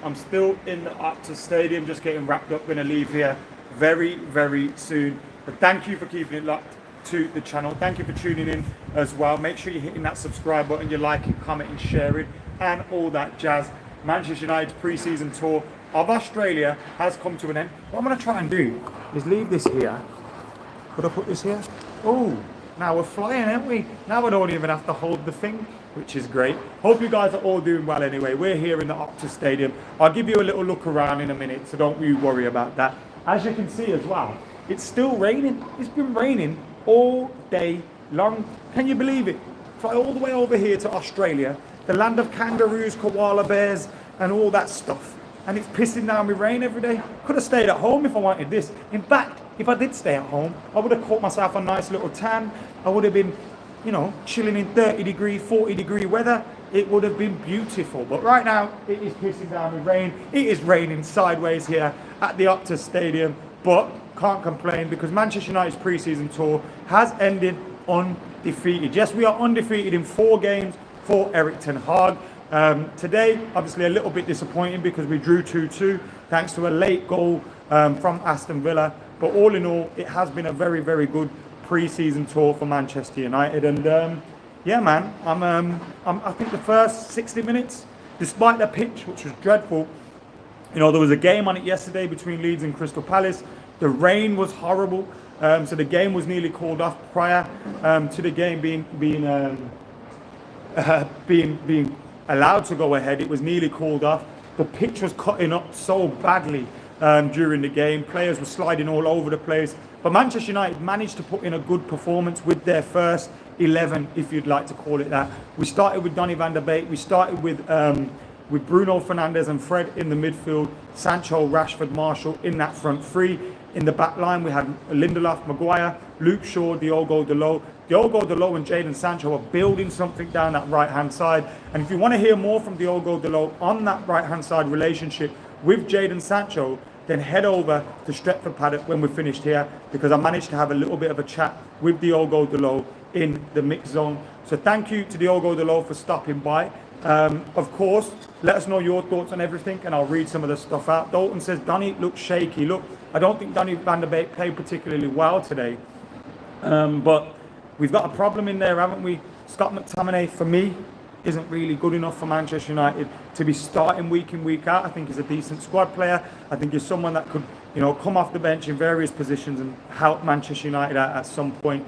I'm still in the Aston Stadium, just getting wrapped up. Going to leave here very, very soon. But thank you for keeping it locked to the channel. Thank you for tuning in as well. Make sure you're hitting that subscribe button, you're liking, commenting, sharing, and all that jazz. Manchester United's pre-season tour of Australia has come to an end. What I'm going to try and do is leave this here. Could I put this here? Oh, now we're flying, aren't we? Now I don't even have to hold the thing, which is great. Hope you guys are all doing well anyway. We're here in the Aston Stadium. I'll give you a little look around in a minute, so don't you worry about that. As you can see as well, it's still raining. It's been raining all day long. Can you believe it? Fly all the way over here to Australia, the land of kangaroos, koala bears, and all that stuff. And it's pissing down with rain every day. Could have stayed at home if I wanted this. In fact, if I did stay at home, I would have caught myself a nice little tan. I would have been, you know, chilling in 30 degree, 40 degree weather. It would have been beautiful. But right now, it is pissing down with rain. It is raining sideways here at the Aston Stadium. But can't complain because Manchester United's pre-season tour has ended undefeated. Yes, we are undefeated in 4 games for Erik ten Hag. Today, obviously a little bit disappointing because we drew 2-2 thanks to a late goal from Aston Villa. But all in all, it has been a very, very good pre-season tour for Manchester United. And yeah, man, I think the first 60 minutes, despite the pitch, which was dreadful, you know, there was a game on it yesterday between Leeds and Crystal Palace. The rain was horrible, so the game was nearly called off prior to the game being allowed to go ahead. It was nearly called off. The pitch was cutting up so badly during the game. Players were sliding all over the place. But Manchester United managed to put in a good performance with their first 11, if you'd like to call it that. We started with Donny van der Beek. We started with Bruno Fernandes and Fred in the midfield. Sancho, Rashford, Marshall in that front three. In the back line, we had Lindelof, Maguire, Luke Shaw, Diogo Dalot. Diogo Dalot and Jadon Sancho are building something down that right-hand side. And if you want to hear more from Diogo Dalot on that right-hand side relationship with Jadon Sancho, then head over to Stretford Paddock when we're finished here, because I managed to have a little bit of a chat with Diogo Dalot in the mix zone. So thank you to Diogo Dalot for stopping by. Of course, let us know your thoughts on everything and I'll read some of the stuff out. Dalton says, Donny looks shaky. Look, I don't think Donny van der Beek played particularly well today. But we've got a problem in there, haven't we? Scott McTominay, for me, isn't really good enough for Manchester United to be starting week in, week out. I think he's a decent squad player. I think he's someone that could, you know, come off the bench in various positions and help Manchester United out at some point.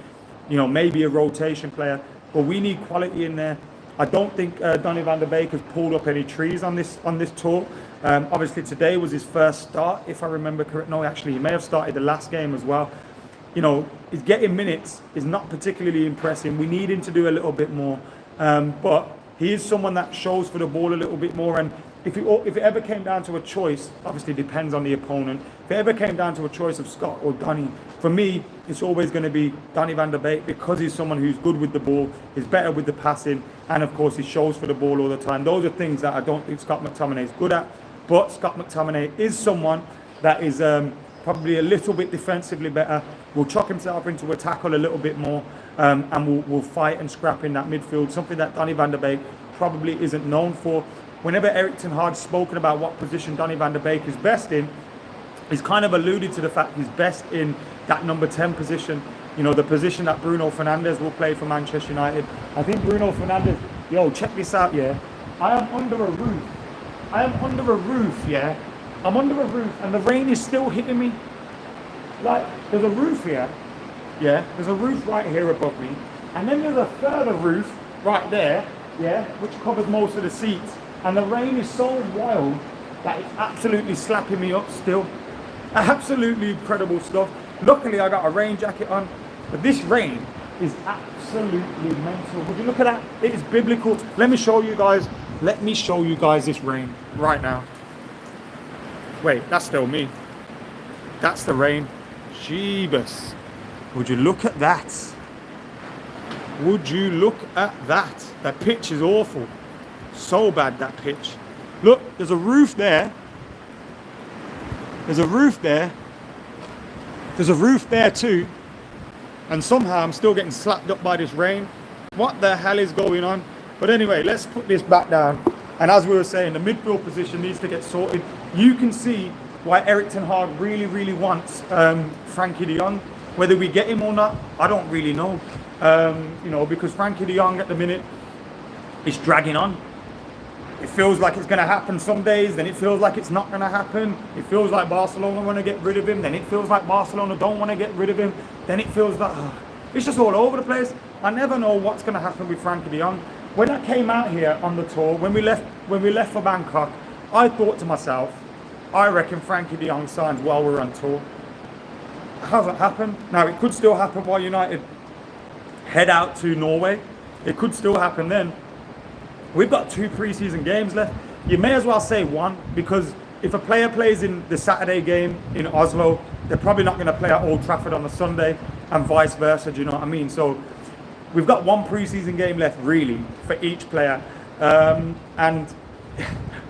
You know, maybe a rotation player. But we need quality in there. I don't think Donny van der Beek has pulled up any trees on this tour. Obviously, today was his first start, if I remember correct. No, actually, he may have started the last game as well. You know, he's getting minutes is not particularly impressive. We need him to do a little bit more. But he is someone that shows for the ball a little bit more. And if it ever came down to a choice, obviously depends on the opponent. If it ever came down to a choice of Scott or Donny, for me, it's always going to be Donny van der Beek because he's someone who's good with the ball, is better with the passing, and of course he shows for the ball all the time. Those are things that I don't think Scott McTominay is good at. But Scott McTominay is someone that is probably a little bit defensively better, will chuck himself into a tackle a little bit more, and will fight and scrap in that midfield, something that Donny van der Beek probably isn't known for. Whenever Erik ten Hag's spoken about what position Donny van der Beek is best in, he's kind of alluded to the fact he's best in that number 10 position, you know, the position that Bruno Fernandes will play for Manchester United. I think Bruno Fernandes, yo, check this out, yeah. I am under a roof. Yeah. I'm under a roof and the rain is still hitting me. Like, there's a roof here, yeah. There's a roof right here above me. And then there's a further roof right there, yeah, which covers most of the seats. And the rain is so wild that it's absolutely slapping me up still. Absolutely incredible stuff. Luckily, I got a rain jacket on. But this rain is absolutely mental. Would you look at that? It is biblical. Let me show you guys this rain right now. Wait, that's still me. That's the rain. Jeebus. Would you look at that? Would you look at that? That pitch is awful. So bad, that pitch. Look, there's a roof there. There's a roof there. There's a roof there too. And somehow I'm still getting slapped up by this rain. What the hell is going on? But anyway, let's put this back down. And as we were saying, the midfield position needs to get sorted. You can see why Erik ten Hag really, really wants Frankie de Jong. Whether we get him or not, I don't really know. Because Frankie de Jong at the minute is dragging on. It feels like it's going to happen some days, then it feels like it's not going to happen. It feels like Barcelona want to get rid of him, then it feels like Barcelona don't want to get rid of him. Then it feels like it's just all over the place. I never know what's going to happen with Frankie de Jong. When I came out here on the tour, when we left for Bangkok, I thought to myself, I reckon Frankie de Jong signs while we're on tour. It hasn't happened. Now it could still happen while United head out to Norway. It could still happen then. We've got 2 pre-season games left. You may as well say 1, because if a player plays in the Saturday game in Oslo, they're probably not going to play at Old Trafford on the Sunday, and vice versa. Do you know what I mean? So we've got 1 pre-season game left, really, for each player. And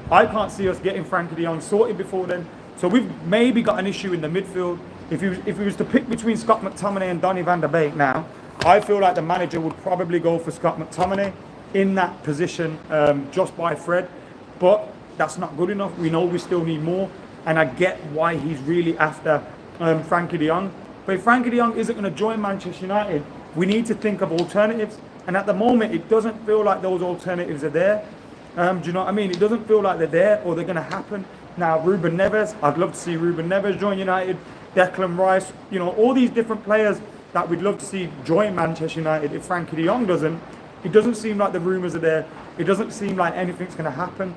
I can't see us getting Frankie de Jong sorted before then. So we've maybe got an issue in the midfield. If he was to pick between Scott McTominay and Donny van der Beek now, I feel like the manager would probably go for Scott McTominay in that position, just by Fred. But that's not good enough. We know we still need more. And I get why he's really after Frankie de Jong. But if Frankie de Jong isn't going to join Manchester United, we need to think of alternatives. And at the moment, it doesn't feel like those alternatives are there. Do you know what I mean? It doesn't feel like they're there or they're going to happen. Now, Ruben Neves, I'd love to see Ruben Neves join United. Declan Rice, all these different players that we'd love to see join Manchester United. If Frankie de Jong doesn't, it doesn't seem like the rumours are there. It doesn't seem like anything's going to happen.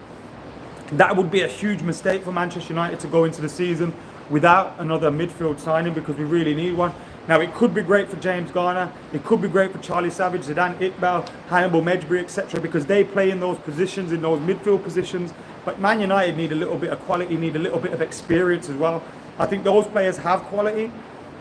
That would be a huge mistake for Manchester United to go into the season without another midfield signing, because we really need one. Now, it could be great for James Garner. It could be great for Charlie Savage, Zidane Iqbal, Hannibal Mejbri, etc., because they play in those positions, in those midfield positions. But Man United need a little bit of quality, need a little bit of experience as well. I think those players have quality,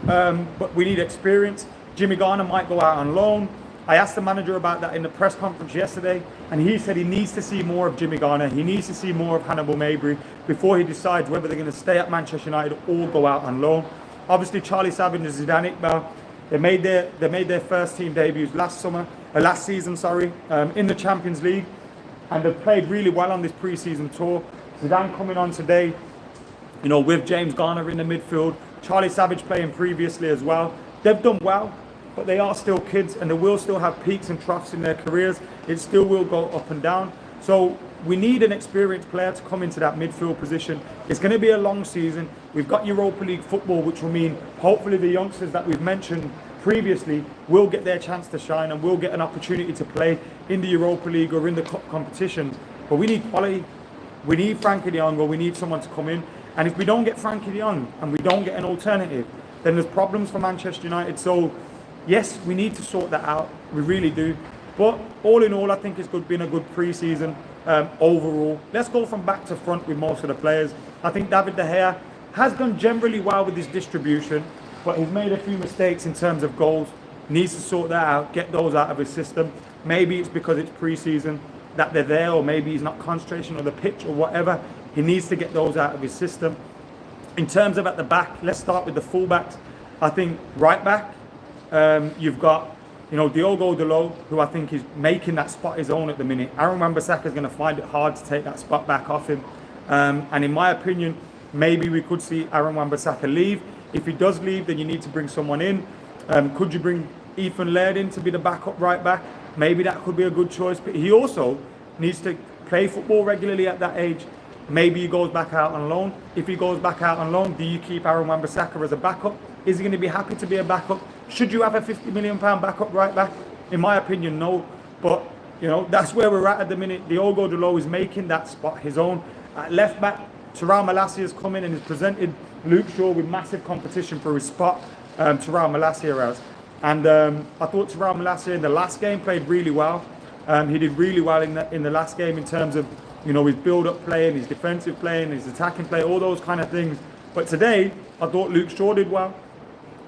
but we need experience. Jimmy Garner might go out on loan. I asked the manager about that in the press conference yesterday, and he said he needs to see more of Jimmy Garner. He needs to see more of Hannibal Mejbri before he decides whether they're going to stay at Manchester United or go out on loan. Obviously, Charlie Savage and Zidane Iqbal, they made their first team debuts last season, in the Champions League, and they've played really well on this pre-season tour. Zidane coming on today, with James Garner in the midfield, Charlie Savage playing previously as well. They've done well, but they are still kids, and they will still have peaks and troughs in their careers. It still will go up and down. So we need an experienced player to come into that midfield position. It's going to be a long season. We've got Europa League football, which will mean hopefully the youngsters that we've mentioned previously will get their chance to shine and will get an opportunity to play in the Europa League or in the cup competitions. But we need quality. We need Frankie de Jong, or we need someone to come in. And if we don't get Frankie de Jong and we don't get an alternative, then there's problems for Manchester United. So yes, we need to sort that out. We really do. But all in all, I think it's been a good pre-season overall. Let's go from back to front with most of the players. I think David De Gea has done generally well with his distribution, but he's made a few mistakes in terms of goals. Needs to sort that out, get those out of his system. Maybe it's because it's pre-season that they're there, or maybe he's not concentrating on the pitch or whatever. He needs to get those out of his system. In terms of at the back, let's start with the fullbacks. I think right back, you've got Diogo Dalot, who I think is making that spot his own at the minute. Aaron Wan-Bissaka is going to find it hard to take that spot back off him. And in my opinion, maybe we could see Aaron Wan-Bissaka leave. If he does leave, then you need to bring someone in. Could you bring Ethan Laird in to be the backup right back? Maybe that could be a good choice. But he also needs to play football regularly at that age. Maybe he goes back out on loan. If he goes back out on loan, do you keep Aaron Wan-Bissaka as a backup? Is he going to be happy to be a backup? Should you have a £50 million backup right back? In my opinion, no. But, that's where we're at the minute. Diogo Dalot is making that spot his own. At left back, Tyrell Malacia has come in and has presented Luke Shaw with massive competition for his spot. Tyrell Malacia has. And I thought Tyrell Malacia in the last game played really well. He did really well in the last game in terms of his build-up play and his defensive play and his attacking play, all those kind of things. But today, I thought Luke Shaw did well.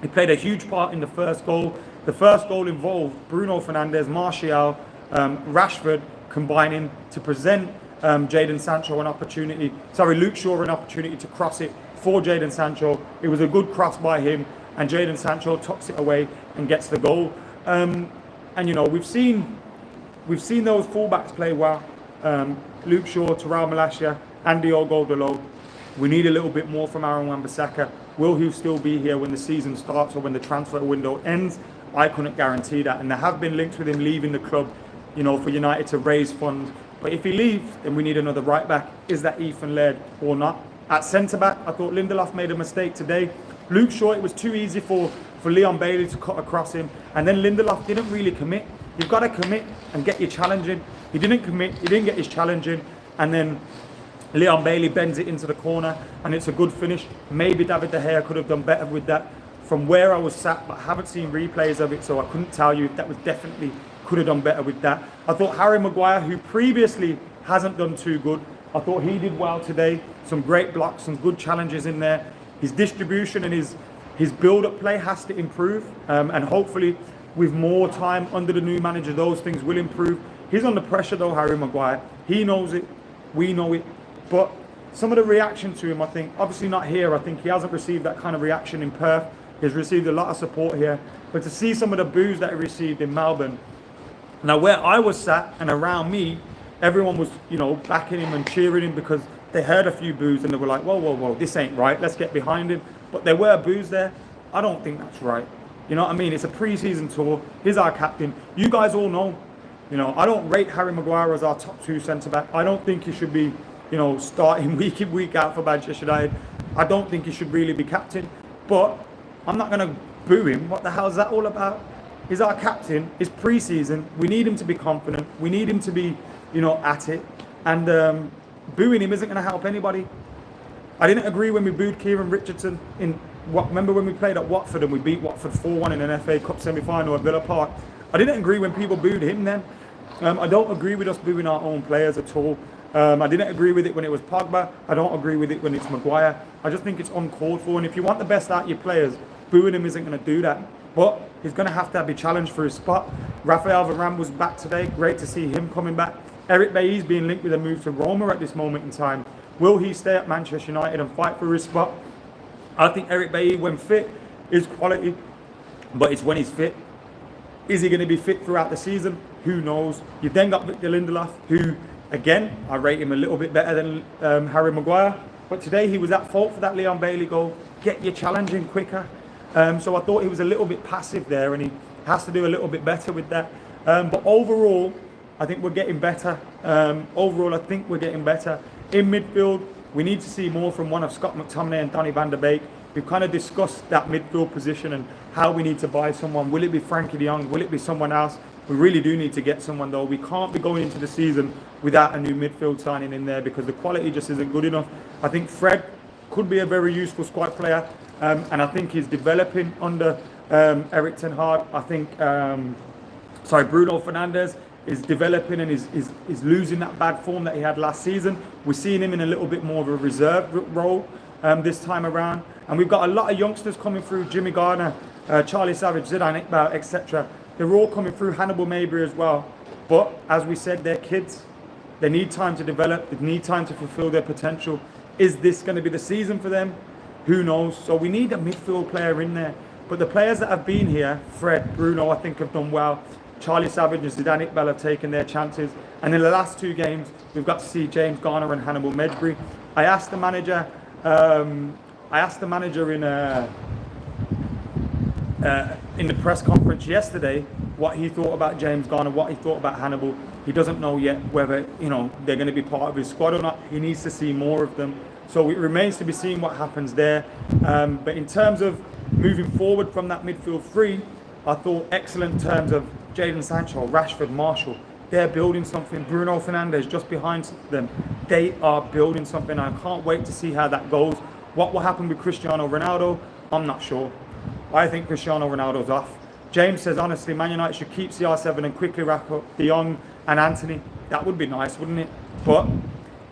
He played a huge part in the first goal. The first goal involved Bruno Fernandes, Martial, Rashford combining to present Luke Shaw an opportunity to cross it for Jadon Sancho. It was a good cross by him, and Jadon Sancho tucks it away and gets the goal. And we've seen those fullbacks play well. Luke Shaw, Terrell Malacia, and Diogo Dalot. We need a little bit more from Aaron Wan-Bissaka. Will he still be here when the season starts or when the transfer window ends? I couldn't guarantee that. And there have been links with him leaving the club, you know, for United to raise funds. But if he leaves, then we need another right back. Is that Ethan Laird or not? At centre back, I thought Lindelof made a mistake today. Luke Shaw, it was too easy for Leon Bailey to cut across him. And then Lindelof didn't really commit. You've got to commit and get your challenge in. He didn't commit, he didn't get his challenge in. And then Leon Bailey bends it into the corner and it's a good finish. Maybe David De Gea could have done better with that from where I was sat, but I haven't seen replays of it, so I couldn't tell you if that was definitely could have done better with that. I thought Harry Maguire, who previously hasn't done too good, I thought he did well today. Some great blocks, some good challenges in there. His distribution and his build-up play has to improve, and hopefully with more time under the new manager, those things will improve. He's under pressure though, Harry Maguire. He knows it, we know it, but some of the reaction to him, I think, obviously not here. I think he hasn't received that kind of reaction in Perth. He's received a lot of support here, but to see some of the boos that he received in Melbourne. Now, where I was sat and around me, everyone was, you know, backing him and cheering him because they heard a few boos and they were like, whoa, whoa, whoa, this ain't right. Let's get behind him. But there were boos there. I don't think that's right. You know what I mean? It's a pre-season tour. He's our captain. You guys all know, you know, I don't rate Harry Maguire as our top 2 centre-back. I don't think he should be, you know, starting week in, week out for Manchester United. I don't think he should really be captain. But I'm not going to boo him. What the hell is that all about? He's our captain. It's pre-season. We need him to be confident. We need him to be, you know, at it. And booing him isn't going to help anybody. I didn't agree when we booed Kieran Richardson remember when we played at Watford and we beat Watford 4-1 in an FA Cup semi-final at Villa Park? I didn't agree when people booed him then. I don't agree with us booing our own players at all. I didn't agree with it when it was Pogba. I don't agree with it when it's Maguire. I just think it's uncalled for. And if you want the best out of your players, booing him isn't going to do that. But he's going to have to be challenged for his spot. Rafael Varane was back today. Great to see him coming back. Eric Bailly's being linked with a move to Roma at this moment in time. Will he stay at Manchester United and fight for his spot? I think Eric Bailly, when fit, is quality. But it's when he's fit. Is he going to be fit throughout the season? Who knows? You've then got Victor Lindelof, who, again, I rate him a little bit better than Harry Maguire. But today he was at fault for that Leon Bailey goal. Get your challenging quicker. So I thought he was a little bit passive there, and he has to do a little bit better with that. But overall, I think we're getting better. In midfield, we need to see more from one of Scott McTominay and Donny van der Beek. We've kind of discussed that midfield position and how we need to buy someone. Will it be Frankie de Jong? Will it be someone else? We really do need to get someone though. We can't be going into the season without a new midfield signing in there because the quality just isn't good enough. I think Fred could be a very useful squad player, and I think he's developing under Erik ten Hag. I think Bruno Fernandes is developing and is losing that bad form that he had last season. We're seeing him in a little bit more of a reserve role this time around. And we've got a lot of youngsters coming through, Jimmy Garner, Charlie Savage, Zidane Iqbal, etc. They're all coming through, Hannibal Mabry as well. But as we said, they're kids. They need time to develop. They need time to fulfill their potential. Is this going to be the season for them? Who knows? So we need a midfield player in there. But the players that have been here, Fred, Bruno, I think have done well. Charlie Savage and Zidane Iqbal have taken their chances. And in the last 2 games, we've got to see James Garner and Hannibal Mejbri. I asked the manager in the press conference yesterday what he thought about James Garner, what he thought about Hannibal. He doesn't know yet whether they're going to be part of his squad or not. He needs to see more of them. So it remains to be seen what happens there. But in terms of moving forward from that midfield 3, I thought excellent in terms of Jadon Sancho, Rashford, Marshall. They're building something. Bruno Fernandes just behind them. They are building something. I can't wait to see how that goes. What will happen with Cristiano Ronaldo? I'm not sure. I think Cristiano Ronaldo's off. James says, honestly, Man United should keep CR7 and quickly rack up De Jong and Anthony. That would be nice, wouldn't it? But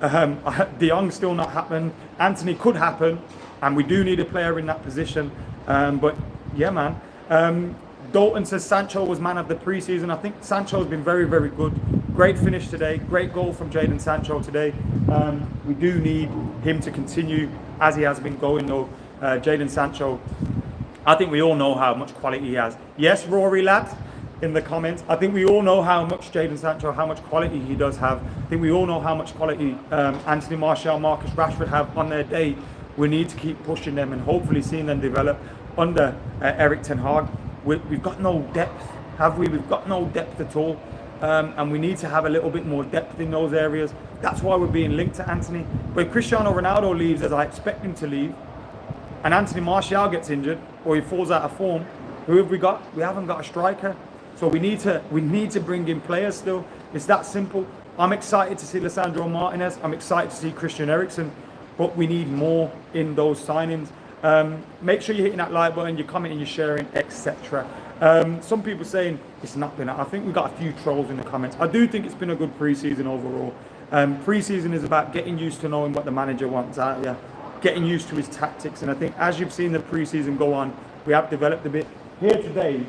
De Jong's still not happened. Anthony could happen, and we do need a player in that position. But yeah, man. Dalton says Sancho was man of the preseason. I think Sancho's been very, very good. Great finish today. Great goal from Jadon Sancho today. We do need him to continue as he has been going though. Jadon Sancho, I think we all know how much quality he has. Yes, Rory lad, in the comments. I think we all know how much Jadon Sancho, how much quality he does have. I think we all know how much quality Anthony Martial, Marcus Rashford have on their day. We need to keep pushing them and hopefully seeing them develop under Eric Ten Hag. We've got no depth, have we? We've got no depth at all. And we need to have a little bit more depth in those areas. That's why we're being linked to Anthony. But if Cristiano Ronaldo leaves, as I expect him to leave, and Anthony Martial gets injured or he falls out of form, who have we got? We haven't got a striker. So we need to bring in players still. It's that simple. I'm excited to see Lisandro Martinez. I'm excited to see Christian Eriksen, but we need more in those signings. Make sure you're hitting that like button, you're commenting, you're sharing, etc. Some people saying it's not been. I think we've got a few trolls in the comments. I do think it's been a good pre-season overall. Pre-season is about getting used to knowing what the manager wants out of you, getting used to his tactics, and I think as you've seen the pre-season go on, we have developed a bit. Here today,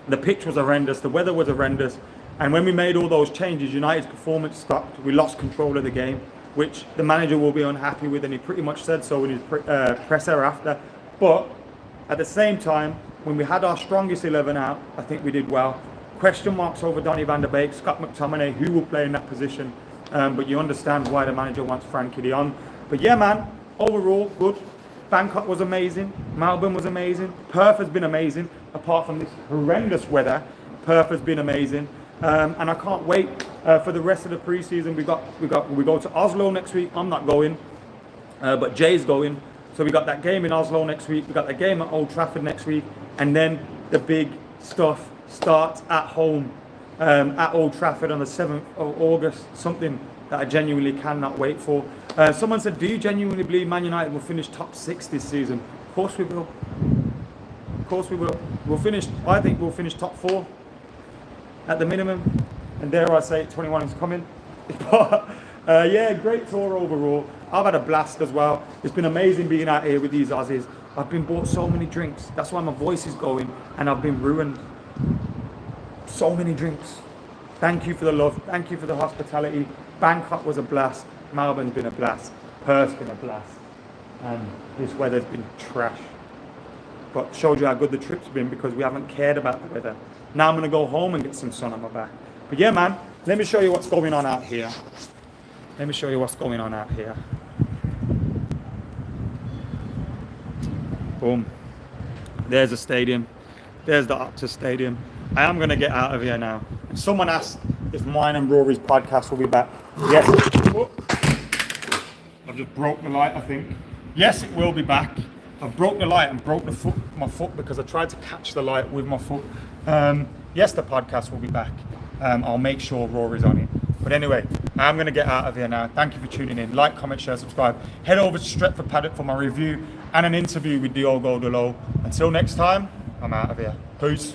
the pitch was horrendous, the weather was horrendous, and when we made all those changes, United's performance stopped. We lost control of the game, which the manager will be unhappy with, and he pretty much said so in his presser after. But at the same time, when we had our strongest 11 out, I think we did well. Question marks over Donny van der Beek, Scott McTominay, who will play in that position, but you understand why the manager wants Frankie de Jong. But yeah, man, overall, good. Bangkok was amazing, Melbourne was amazing, Perth has been amazing, apart from this horrendous weather. Perth has been amazing, and I can't wait for the rest of the pre-season. We go to Oslo next week. I'm not going, but Jay's going. So we got that game in Oslo next week. We got the game at Old Trafford next week, and then the big stuff starts at home at Old Trafford on the 7th of August. Something that I genuinely cannot wait for. Someone said, do you genuinely believe Man United will finish top 6 this season? Of course we will. Of course we will. I think we'll finish top 4 at the minimum. And dare I say, 21 is coming. But yeah, great tour overall. I've had a blast as well. It's been amazing being out here with these Aussies. I've been bought so many drinks. That's why my voice is going, and I've been ruined. So many drinks. Thank you for the love. Thank you for the hospitality. Bangkok was a blast. Melbourne's been a blast. Perth's been a blast. And this weather's been trash. But showed you how good the trip's been because we haven't cared about the weather. Now I'm going to go home and get some sun on my back. But yeah, man, let me show you what's going on out here. Let me show you what's going on out here. Boom. There's a stadium. There's the Optus Stadium. I am going to get out of here now. And someone asked if mine and Rory's podcast will be back. Yes. Oh. I've just broke the light, I think. Yes, it will be back. I've broke the light and broke my foot because I tried to catch the light with my foot. Yes, the podcast will be back. I'll make sure Rory's on it. But anyway, I'm going to get out of here now. Thank you for tuning in. Like, comment, share, subscribe. Head over to Stretford Paddock for my review and an interview with Diogo Dalot. Until next time, I'm out of here. Peace.